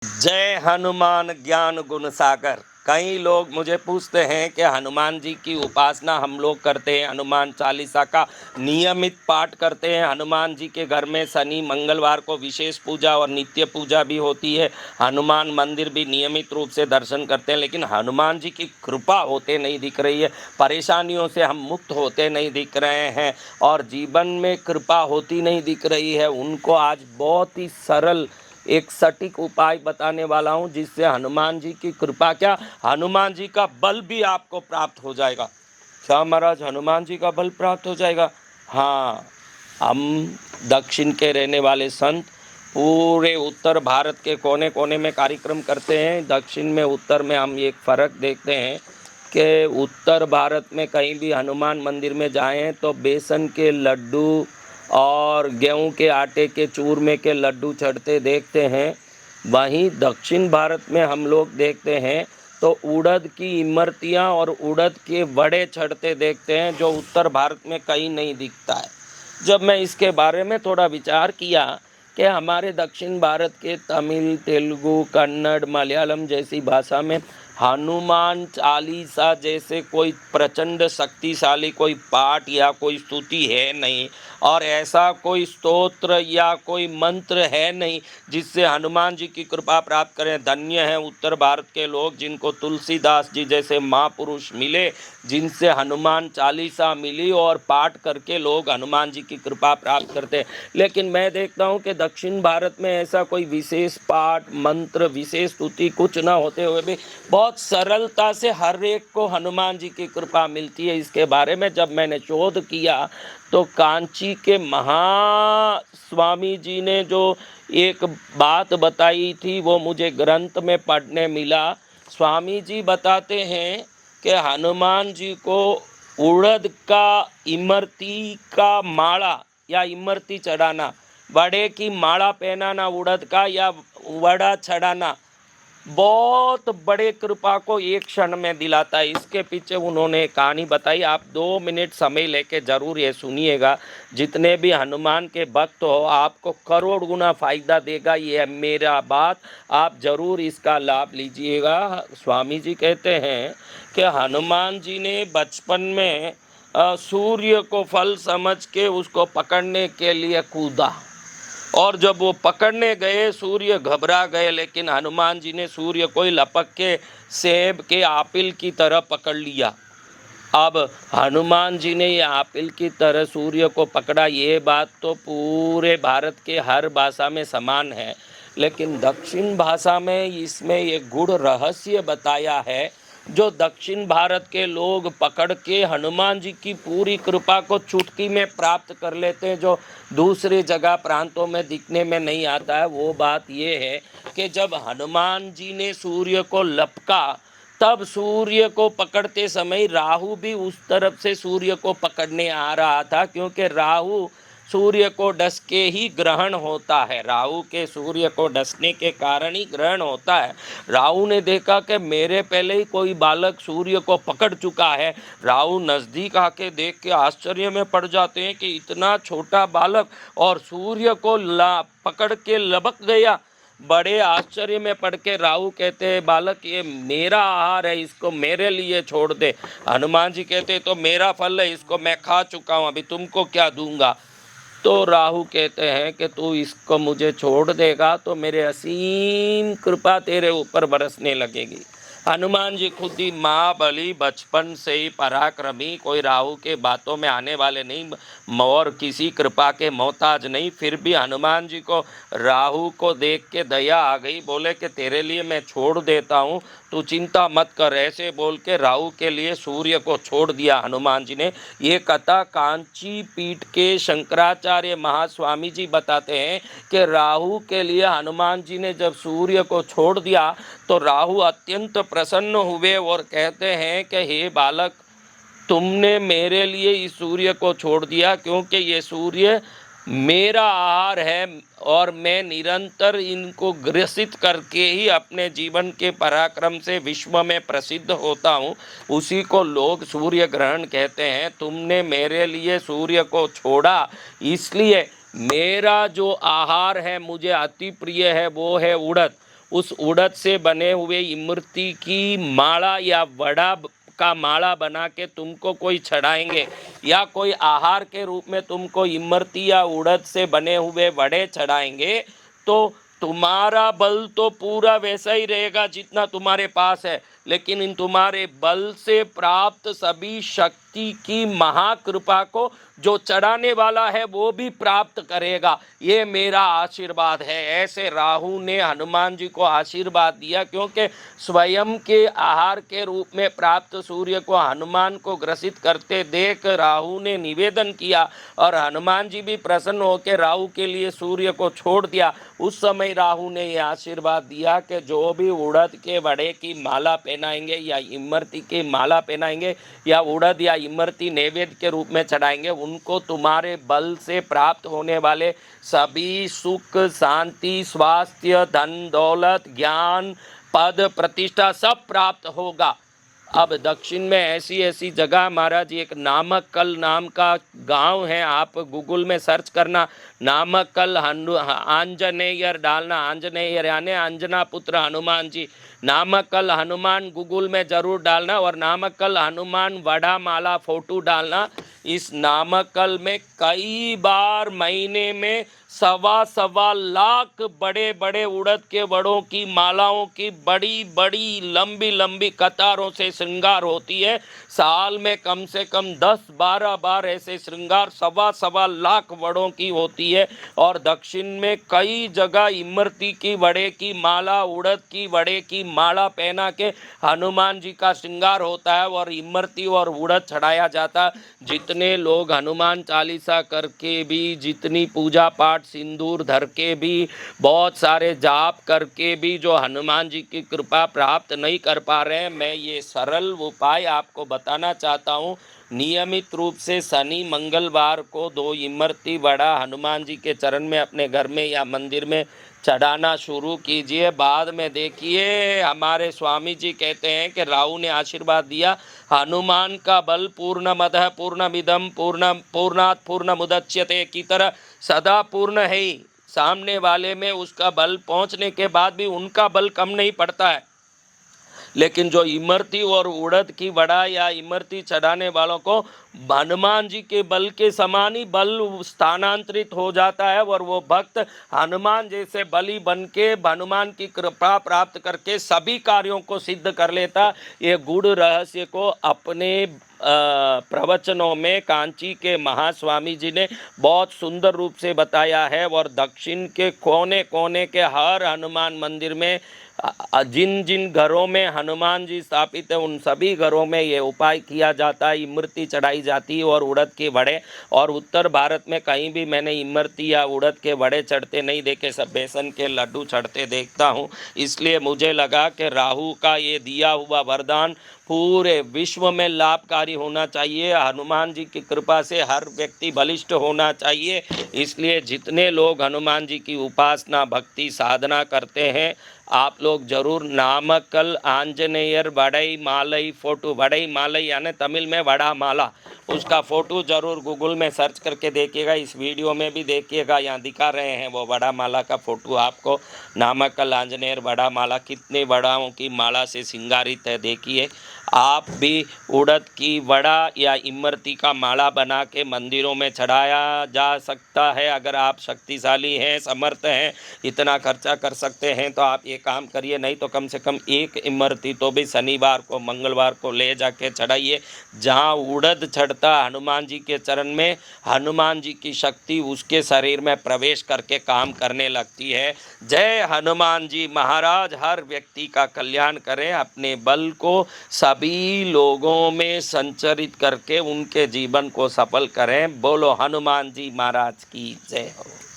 जय हनुमान ज्ञान गुण सागर। कई लोग मुझे पूछते हैं कि हनुमान जी की उपासना हम लोग करते हैं, हनुमान चालीसा का नियमित पाठ करते हैं। हनुमान जी के घर में शनि मंगलवार को विशेष पूजा और नित्य पूजा भी होती है। हनुमान मंदिर भी नियमित रूप से दर्शन करते हैं, लेकिन हनुमान जी की कृपा होते नहीं दिख रही है। परेशानियों से हम मुक्त होते नहीं दिख रहे हैं और जीवन में कृपा होती नहीं दिख रही है। उनको आज बहुत ही सरल एक सटीक उपाय बताने वाला हूं, जिससे हनुमान जी की कृपा क्या, हनुमान जी का बल भी आपको प्राप्त हो जाएगा। क्या महाराज, हनुमान जी का बल प्राप्त हो जाएगा? हाँ, हम दक्षिण के रहने वाले संत पूरे उत्तर भारत के कोने कोने में कार्यक्रम करते हैं। दक्षिण में उत्तर में हम एक फ़र्क देखते हैं कि उत्तर भारत में कहीं भी हनुमान मंदिर में जाएं तो बेसन के लड्डू और गेहूं के आटे के चूरमे के लड्डू चढ़ते देखते हैं। वहीं दक्षिण भारत में हम लोग देखते हैं तो उड़द की इमरतियां और उड़द के वड़े चढ़ते देखते हैं, जो उत्तर भारत में कहीं नहीं दिखता है। जब मैं इसके बारे में थोड़ा विचार किया कि हमारे दक्षिण भारत के तमिल, तेलुगु, कन्नड़, मलयालम जैसी भाषा में हनुमान चालीसा जैसे कोई प्रचंड शक्तिशाली कोई पाठ या कोई स्तुति है नहीं, और ऐसा कोई स्तोत्र या कोई मंत्र है नहीं जिससे हनुमान जी की कृपा प्राप्त करें। धन्य हैं उत्तर भारत के लोग जिनको तुलसीदास जी जैसे महापुरुष मिले, जिनसे हनुमान चालीसा मिली और पाठ करके लोग हनुमान जी की कृपा प्राप्त करते हैं। लेकिन मैं देखता हूँ कि दक्षिण भारत में ऐसा कोई विशेष पाठ मंत्र, विशेष स्तुति कुछ ना होते हुए भी बहुत सरलता से हर एक को हनुमान जी की कृपा मिलती है। इसके बारे में जब मैंने शोध किया तो कांची के महास्वामी जी ने जो एक बात बताई थी वो मुझे ग्रंथ में पढ़ने मिला। स्वामी जी बताते हैं कि हनुमान जी को उड़द का इमरती का माला या इमरती चढ़ाना, वड़े की माला पहनाना उड़द का या वड़ा चढ़ाना बहुत बड़े कृपा को एक क्षण में दिलाता है। इसके पीछे उन्होंने कहानी बताई। आप 2 मिनट समय लेके ज़रूर ये सुनिएगा। जितने भी हनुमान के भक्त हो आपको करोड़ गुना फ़ायदा देगा, ये मेरा बात, आप ज़रूर इसका लाभ लीजिएगा। स्वामी जी कहते हैं कि हनुमान जी ने बचपन में सूर्य को फल समझ के उसको पकड़ने के लिए कूदा, और जब वो पकड़ने गए सूर्य घबरा गए, लेकिन हनुमान जी ने सूर्य को लपक के सेब के आपिल की तरह पकड़ लिया। अब हनुमान जी ने ये आपिल की तरह सूर्य को पकड़ा, ये बात तो पूरे भारत के हर भाषा में समान है, लेकिन दक्षिण भाषा में इसमें एक गूढ़ रहस्य बताया है जो दक्षिण भारत के लोग पकड़ के हनुमान जी की पूरी कृपा को चुटकी में प्राप्त कर लेते हैं, जो दूसरी जगह प्रांतों में दिखने में नहीं आता है। वो बात ये है कि जब हनुमान जी ने सूर्य को लपका तब सूर्य को पकड़ते समय राहु भी उस तरफ से सूर्य को पकड़ने आ रहा था, क्योंकि राहु सूर्य को डस के ही ग्रहण होता है। राहु के सूर्य को डसने के कारण ही ग्रहण होता है। राहु ने देखा कि मेरे पहले ही कोई बालक सूर्य को पकड़ चुका है। राहु नज़दीक आके देख के आश्चर्य में पड़ जाते हैं कि इतना छोटा बालक और सूर्य को पकड़ के लपक गया। बड़े आश्चर्य में पड़ के राहु कहते हैं, बालक ये मेरा आहार है, इसको मेरे लिए छोड़ दे। हनुमान जी कहते तो मेरा फल है, इसको मैं खा चुका हूँ, अभी तुमको क्या दूंगा। तो राहु कहते हैं कि तू इसको मुझे छोड़ देगा तो मेरे असीम कृपा तेरे ऊपर बरसने लगेगी। हनुमान जी खुद ही महाबली, बचपन से ही पराक्रमी, कोई राहु के बातों में आने वाले नहीं और किसी कृपा के मोहताज नहीं। फिर भी हनुमान जी को राहु को देख के दया आ गई, बोले कि तेरे लिए मैं छोड़ देता हूँ, तू चिंता मत कर। ऐसे बोल के राहु के लिए सूर्य को छोड़ दिया हनुमान जी ने। ये कथा कांची पीठ के शंकराचार्य महास्वामी जी बताते हैं कि राहु के लिए हनुमान जी ने जब सूर्य को छोड़ दिया तो राहु अत्यंत प्रसन्न हुए और कहते हैं कि हे बालक, तुमने मेरे लिए इस सूर्य को छोड़ दिया, क्योंकि ये सूर्य मेरा आहार है और मैं निरंतर इनको ग्रसित करके ही अपने जीवन के पराक्रम से विश्व में प्रसिद्ध होता हूँ। उसी को लोग सूर्य ग्रहण कहते हैं। तुमने मेरे लिए सूर्य को छोड़ा, इसलिए मेरा जो आहार है मुझे अति प्रिय है, वो है उड़द। उस उड़द से बने हुए इमरती की माला या वड़ा का माला बना के तुमको कोई चढ़ाएंगे, या कोई आहार के रूप में तुमको इमरती या उड़द से बने हुए वड़े चढ़ाएंगे, तो तुम्हारा बल तो पूरा वैसा ही रहेगा जितना तुम्हारे पास है, लेकिन इन तुम्हारे बल से प्राप्त सभी शक्ति की महाकृपा को जो चढ़ाने वाला है वो भी प्राप्त करेगा। ये मेरा आशीर्वाद है। ऐसे राहु ने हनुमान जी को आशीर्वाद दिया, क्योंकि स्वयं के आहार के रूप में प्राप्त सूर्य को हनुमान को ग्रसित करते देख राहु ने निवेदन किया, और हनुमान जी भी प्रसन्न होकर राहु के लिए सूर्य को छोड़ दिया। उस समय राहु ने यह आशीर्वाद दिया कि जो भी उड़द के वड़े की माला पहनाएंगे या इमरती की माला पहनाएंगे या उड़द या इमरती नैवेद्य के रूप में चढ़ाएंगे, उनको तुम्हारे बल से प्राप्त होने वाले सभी सुख, शांति, स्वास्थ्य, धन दौलत, ज्ञान, पद, प्रतिष्ठा सब प्राप्त होगा। अब दक्षिण में ऐसी ऐसी जगह, महाराज एक नामक्कल नाम का गांव है, आप गूगल में सर्च करना, नामक्कल आंजनेयर डालना, आंजनेयर यानी अंजना पुत्र हनुमान जी, नामक्कल हनुमान गूगल में ज़रूर डालना, और नामक्कल हनुमान वड़ा माला फोटो डालना। इस नामक्कल में कई बार महीने में 1.25 लाख बड़े बड़े उड़द के वड़ों की मालाओं की बड़ी बड़ी लंबी लंबी कतारों से श्रृंगार होती है। साल में कम से कम 10-12 बार ऐसे श्रृंगार 1.25 लाख वड़ों की होती है। और दक्षिण में कई जगह इमरती की वड़े की माला, उड़द की वड़े की माला पहना के हनुमान जी का श्रृंगार होता है और इमरती और उड़द चढ़ाया जाता है। जितने लोग हनुमान चालीसा करके भी, जितनी पूजा पाठ सिंदूर धर के भी, बहुत सारे जाप करके भी जो हनुमान जी की कृपा प्राप्त नहीं कर पा रहे हैं, मैं ये सरल उपाय आपको बताना चाहता हूँ। नियमित रूप से शनि मंगलवार को 2 इमरती वड़ा हनुमान जी के चरण में अपने घर में या मंदिर में चढ़ाना शुरू कीजिए। बाद में देखिए, हमारे स्वामी जी कहते हैं कि राहु ने आशीर्वाद दिया, हनुमान का बल पूर्णमदः पूर्णमिदं पूर्णात् पूर्णमुदच्यते की तरह सदा पूर्ण है ही। सामने वाले में उसका बल पहुंचने के बाद भी उनका बल कम नहीं पड़ता है, लेकिन जो इमरती और उड़द की वड़ा या इमरती चढ़ाने वालों को हनुमान जी के बल के समान ही बल स्थानांतरित हो जाता है, और वो भक्त हनुमान जैसे बली बन के हनुमान की कृपा प्राप्त करके सभी कार्यों को सिद्ध कर लेता। ये गूढ़ रहस्य को अपने प्रवचनों में कांची के महास्वामी जी ने बहुत सुंदर रूप से बताया है। और दक्षिण के कोने कोने के हर हनुमान मंदिर में जिन जिन घरों में हनुमान जी स्थापित है, उन सभी घरों में ये उपाय किया जाता है, इमरती चढ़ाई जाती है और उड़द के वड़े। और उत्तर भारत में कहीं भी मैंने इमरती या उड़द के वड़े चढ़ते नहीं देखे, सब बेसन के लड्डू चढ़ते देखता हूँ। इसलिए मुझे लगा कि राहु का ये दिया हुआ वरदान पूरे विश्व में लाभकारी होना चाहिए। हनुमान जी की कृपा से हर व्यक्ति बलिष्ठ होना चाहिए। इसलिए जितने लोग हनुमान जी की उपासना, भक्ति, साधना करते हैं, आप लोग जरूर नामक्कल आंजनेयर वड़ई मालई फोटो, वड़ई मालई यानी तमिल में वड़ा माला, उसका फ़ोटो ज़रूर गूगल में सर्च करके देखिएगा। इस वीडियो में भी देखिएगा, यहाँ दिखा रहे हैं वो वड़ा माला का फ़ोटो आपको। नामक्कल आंजनेयर वड़ा माला कितने वड़ाओं की माला से श्रृंगारित है, देखिए। आप भी उड़द की वड़ा या इमरती का माला बना के मंदिरों में चढ़ाया जा सकता है। अगर आप शक्तिशाली हैं, समर्थ हैं, इतना खर्चा कर सकते हैं तो आप ये काम करिए। नहीं तो कम से कम 1 इमरती तो भी शनिवार को, मंगलवार को ले जाके चढ़ाइए। जहाँ उड़द चढ़ता हनुमान जी के चरण में, हनुमान जी की शक्ति उसके शरीर में प्रवेश करके काम करने लगती है। जय हनुमान जी महाराज। हर व्यक्ति का कल्याण करें, अपने बल को सभी लोगों में संचरित करके उनके जीवन को सफल करें। बोलो हनुमान जी महाराज की जय हो।